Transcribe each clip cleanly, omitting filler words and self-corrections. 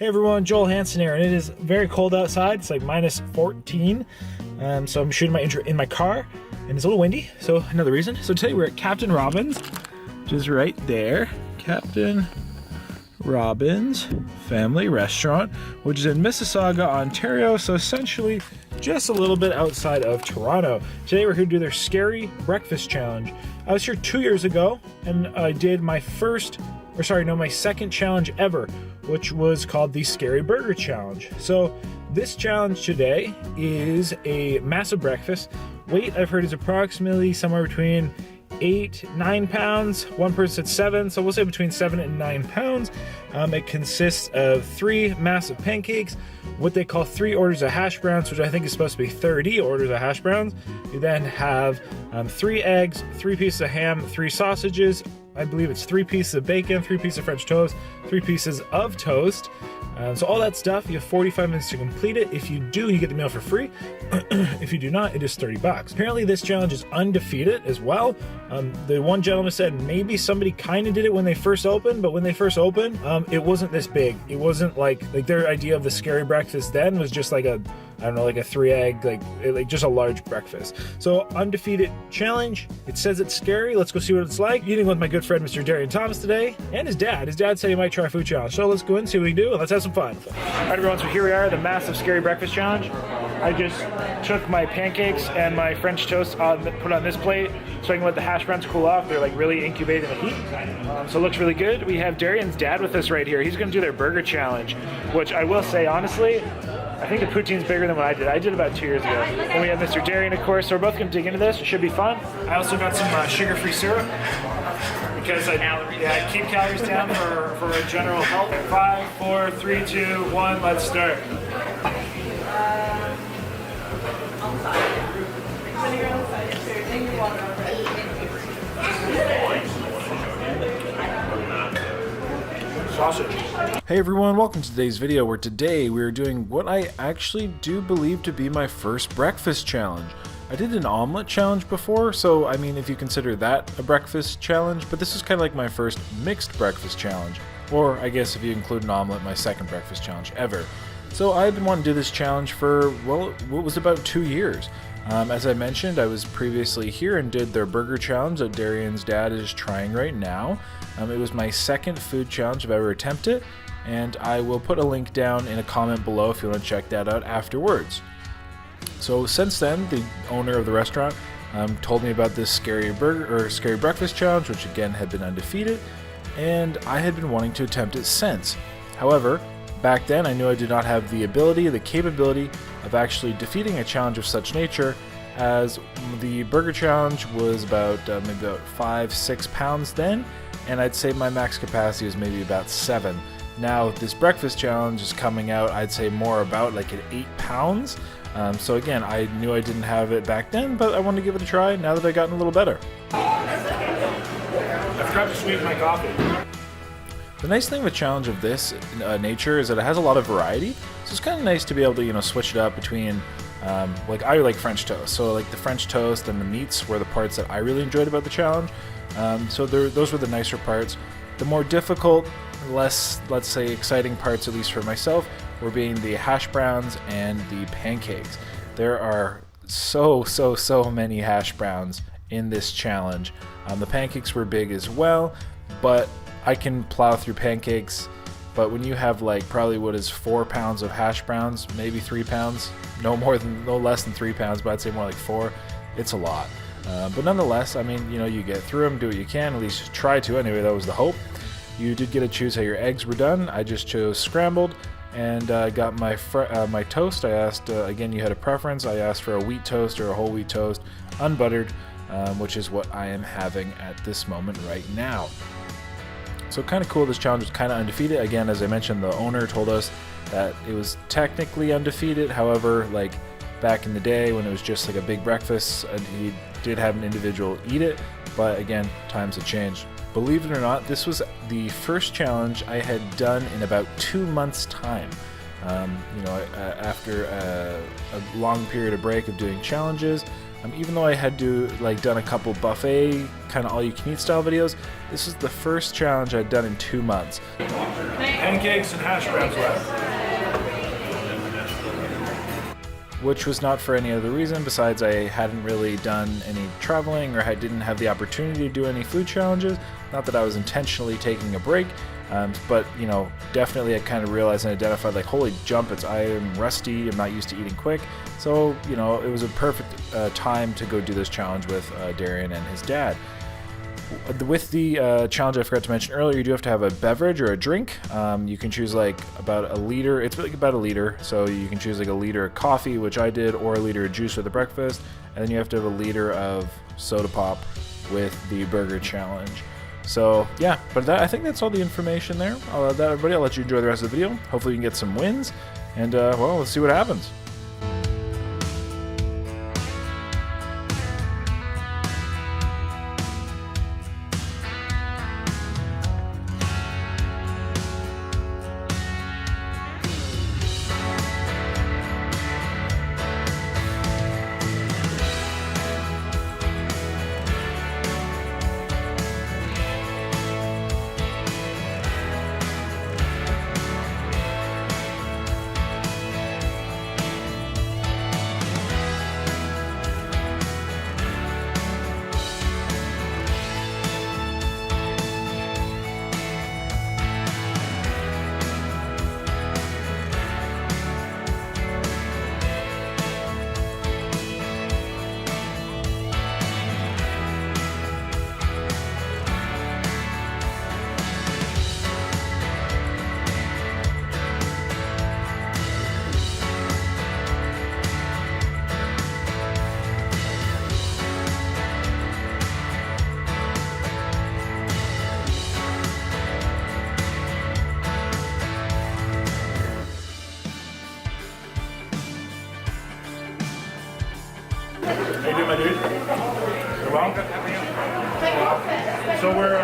Hey everyone, Joel Hansen here, and it is very cold outside. It's like minus 14, so I'm shooting my intro in my car, and it's a little windy, so another reason. So today we're at Captain Robbins, which is right there. Captain Robbins Family Restaurant, which is in Mississauga, Ontario, so essentially just a little bit outside of Toronto. Today we're here to do their Scary Breakfast Challenge. I was here 2 years ago, and I did my second challenge ever, which was called the Scary Burger Challenge. So this challenge today is a massive breakfast. Weight, I've heard, is approximately somewhere between 8-9 pounds. One person said 7, so we'll say between 7 and 9 pounds. It consists of 3 massive pancakes, what they call 3 orders of hash browns, which I think is supposed to be 30 orders of hash browns. You then have 3 eggs, 3 pieces of ham, 3 sausages, I believe it's 3 pieces of bacon, 3 pieces of French toast, 3 pieces of toast. So all that stuff, you have 45 minutes to complete it. If you do, you get the meal for free. If you do not, it is $30. Apparently this challenge is undefeated as well. The one gentleman said maybe somebody kind of did it when they first opened, but when they first opened, it wasn't this big. It wasn't like their idea of the scary breakfast then was just like a, I don't know, like a 3 egg, like just a large breakfast. So undefeated challenge. It says it's scary. Let's go see what it's like. Eating with my good friend, Mr. Darian Thomas today, and his dad. His dad said he might try a food challenge. So let's go in, see what we can do, and let's have some fun. All right, everyone, so here we are, the massive scary breakfast challenge. I just took my pancakes and my French toast, put on this plate so I can let the hash browns cool off. They're like really incubated in the heat. So it looks really good. We have Darian's dad with us right here. He's gonna do their burger challenge, which I will say, honestly, I think the poutine's bigger than what I did. I did about 2 years ago. Then we have Mr. Darian, of course, so we're both gonna dig into this. It should be fun. I also got some sugar-free syrup because I keep calories down for general health. 5, 4, 3, 2, 1, let's start. Sausage. Hey everyone, welcome to today's video where today we're doing what I actually do believe to be my first breakfast challenge. I did an omelet challenge before, so I mean if you consider that a breakfast challenge, but this is kind of like my first mixed breakfast challenge. Or I guess if you include an omelet, my second breakfast challenge ever. So I've been wanting to do this challenge for, well, what was about 2 years. As I mentioned, I was previously here and did their burger challenge that Darian's dad is trying right now. It was my second food challenge I've ever attempted, and I will put a link down in a comment below if you want to check that out afterwards. So since then, the owner of the restaurant told me about this scary breakfast challenge, which again had been undefeated, and I had been wanting to attempt it since. However, back then I knew I did not have the ability, the capability of actually defeating a challenge of such nature, as the burger challenge was about maybe about 5-6 pounds then, and I'd say my max capacity was maybe about 7. Now this breakfast challenge is coming out, I'd say more about like at 8 pounds. So again, I knew I didn't have it back then, but I wanted to give it a try now that I've gotten a little better. I forgot to sweeten my coffee. The nice thing with challenge of this nature is that it has a lot of variety, so it's kind of nice to be able to switch it up between like I like French toast, so like the French toast and the meats were the parts that I really enjoyed about the challenge. So those were the nicer parts. The more difficult, less, let's say, exciting parts, at least for myself, were being the hash browns and the pancakes. There are so many hash browns in this challenge. The pancakes were big as well, but I can plow through pancakes. But when you have like probably what is 4 pounds of hash browns, maybe 3 pounds, no less than 3 pounds, but I'd say more like 4, it's a lot. But nonetheless, I mean, you get through them, do what you can, at least try to. Anyway, that was the hope. You did get to choose how your eggs were done. I just chose scrambled, and got my toast. I asked, again, you had a preference. I asked for a wheat toast or a whole wheat toast, unbuttered, which is what I am having at this moment right now. So kind of cool, this challenge was kind of undefeated. Again, as I mentioned, the owner told us that it was technically undefeated. However, like back in the day when it was just like a big breakfast, and he did have an individual eat it, but again, times have changed. Believe it or not, this was the first challenge I had done in about 2 months' time. After a long period of break of doing challenges, Even though I had done a couple buffet kind of all-you-can-eat style videos, this is the first challenge I'd done in 2 months. Pancakes and hash browns left. Which was not for any other reason besides I hadn't really done any traveling or didn't have the opportunity to do any food challenges. Not that I was intentionally taking a break, but definitely I kind of realized and identified like, holy jumpets, I am rusty, I'm not used to eating quick. So, it was a perfect time to go do this challenge with Darian and his dad. With the challenge I forgot to mention earlier, you do have to have a beverage or a drink. You can choose like about a liter. It's like about a liter. So you can choose like a liter of coffee, which I did, or a liter of juice with the breakfast. And then you have to have a liter of soda pop with the burger challenge. So yeah, but I think that's all the information there. I'll everybody. I'll let you enjoy the rest of the video. Hopefully you can get some wins. And well, let's see what happens. How you doing, my dude? You're well? So we're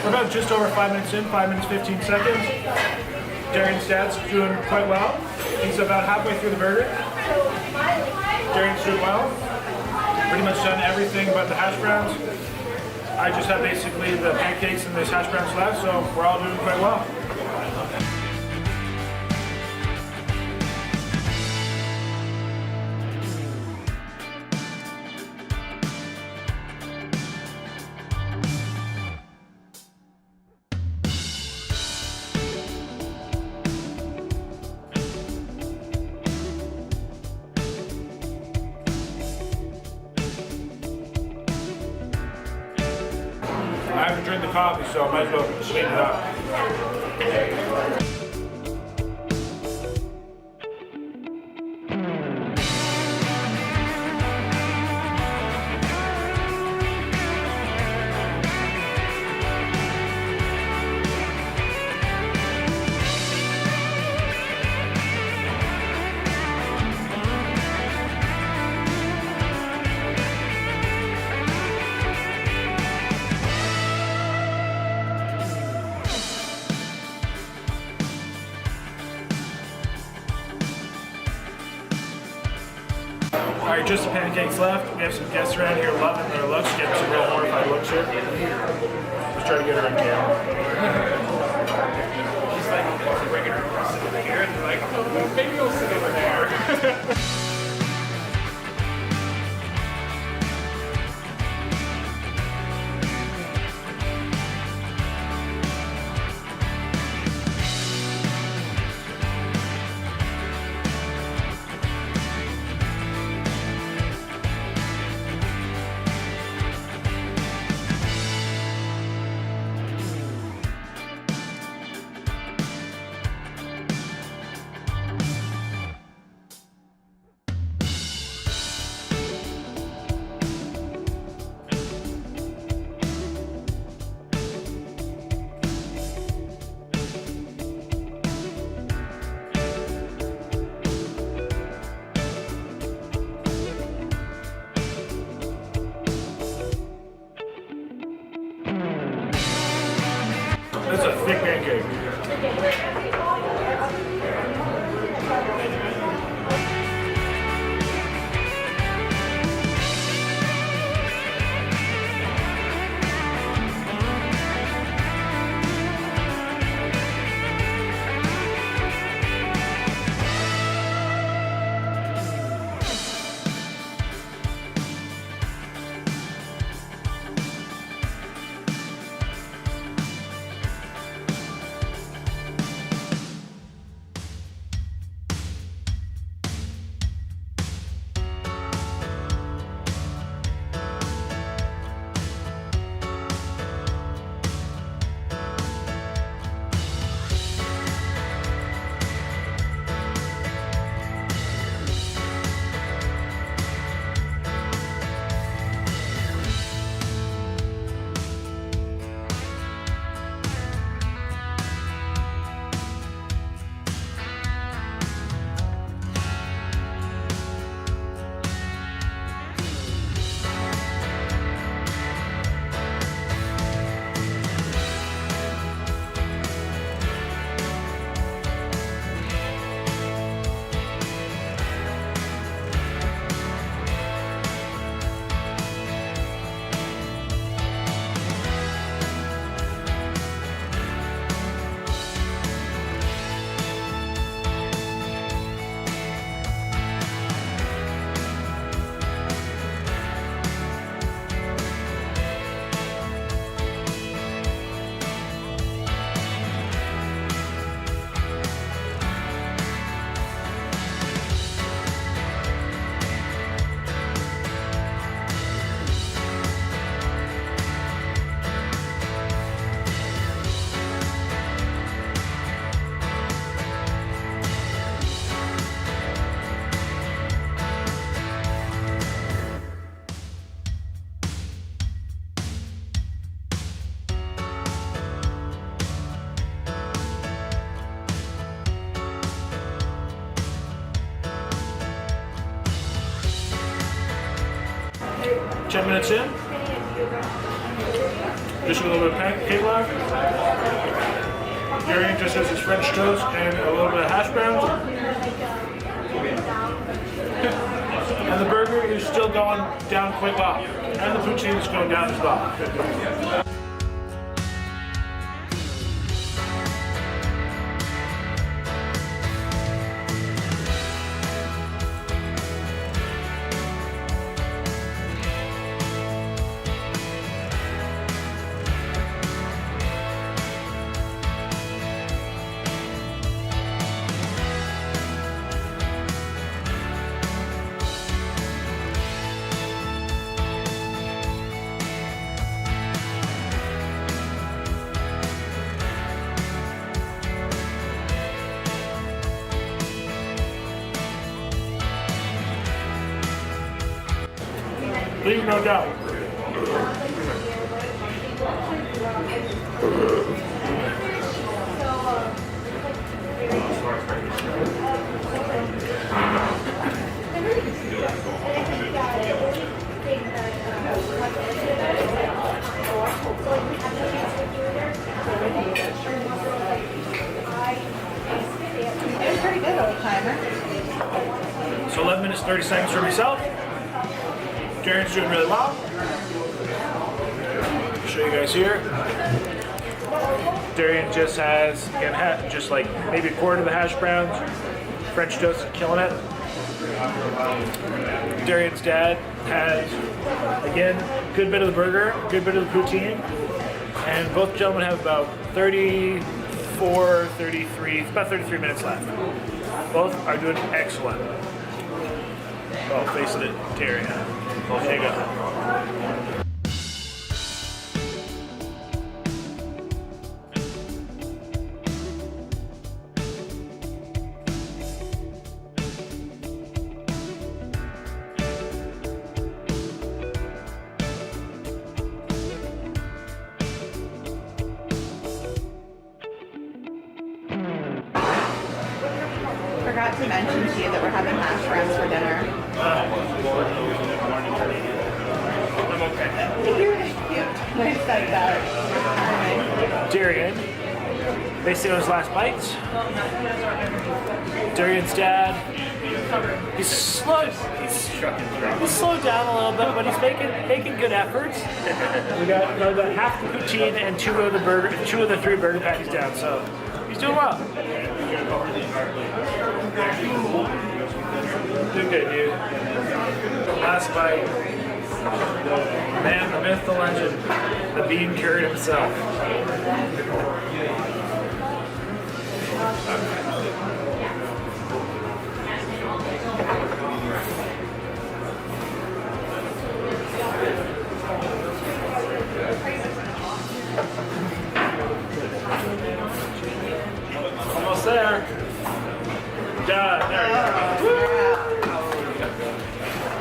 about just over 5 minutes in, 5 minutes 15 seconds. Darian's dad's doing quite well. He's about halfway through the burger. Darian's doing well. Pretty much done everything but the hash browns. I just have basically the pancakes and the hash browns left, so we're all doing quite well. I haven't drank the coffee, so I might as well sweeten it up. Alright, just the pancakes left. We have some guests around here loving their looks, getting some real horrified looks here. Just trying to get her on camera. She's like, bringing her across over here, and like, oh, maybe I'll sit over there. This is a thick pancake. 10 minutes in. Just a little bit of pancake left. Darian just has his French toast and a little bit of hash browns. And the burger is still going down quite well. And the poutine is going down as well. Leave no doubt. It's pretty good, old timer. So 11 minutes, 30 seconds for myself. Darian's doing really well. I'll show you guys here. Darian just has, again, just like maybe a quarter of the hash browns. French toast is killing it. Darian's dad has, again, good bit of the burger, good bit of the poutine. And both gentlemen have about 34, 33, about 33 minutes left. Both are doing excellent. Oh, facing it, Darian. There you go. Forgot to mention to you that we're having hash browns for dinner. I'm okay. You're cute. I said that. Darian, basically on his last bites. Darian's dad, he's slowed down a little bit, but he's making good efforts. We got about half the poutine and two of the 3 burger patties down, so he's doing well. Doing good, dude. Last bite. Man, the myth, the legend, the bean curd himself. Almost there. Done. There we go.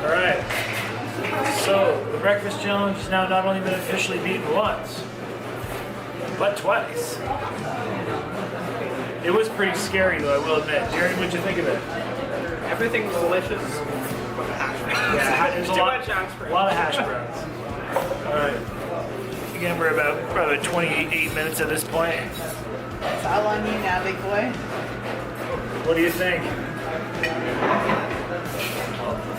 All right. So the breakfast challenge has now not only been officially beaten once, but twice. It was pretty scary, though, I will admit. Darian, what'd you think of it? Everything was delicious. Yeah, there's a lot of hash browns. All right. Again, we're about probably 28 minutes at this point. It's all on you now, big boy. What do you think?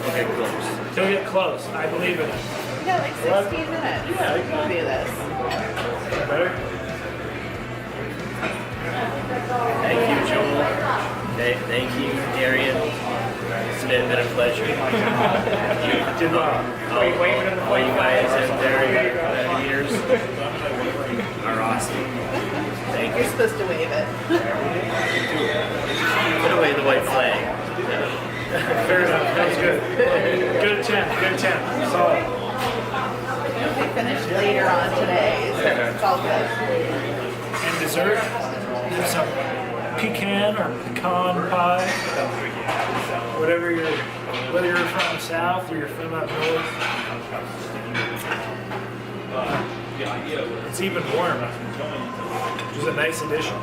Okay, close. Till get close. I believe in it. We got like 16 minutes. Yeah, We can do this. Better? Thank you, Joel. Thank you, Darian. It's been a pleasure. Did well. All you guys and Darian years are awesome. Thank You're you. supposed to wave it. Put away the white flag. Fair enough. That was good. Good attempt. Good attempt. Solid. We finished later on today, so it's all good. And dessert, there's some pecan or pecan pie. Whatever whether you're from the south or you're from up north. It's even warm, which is a nice addition.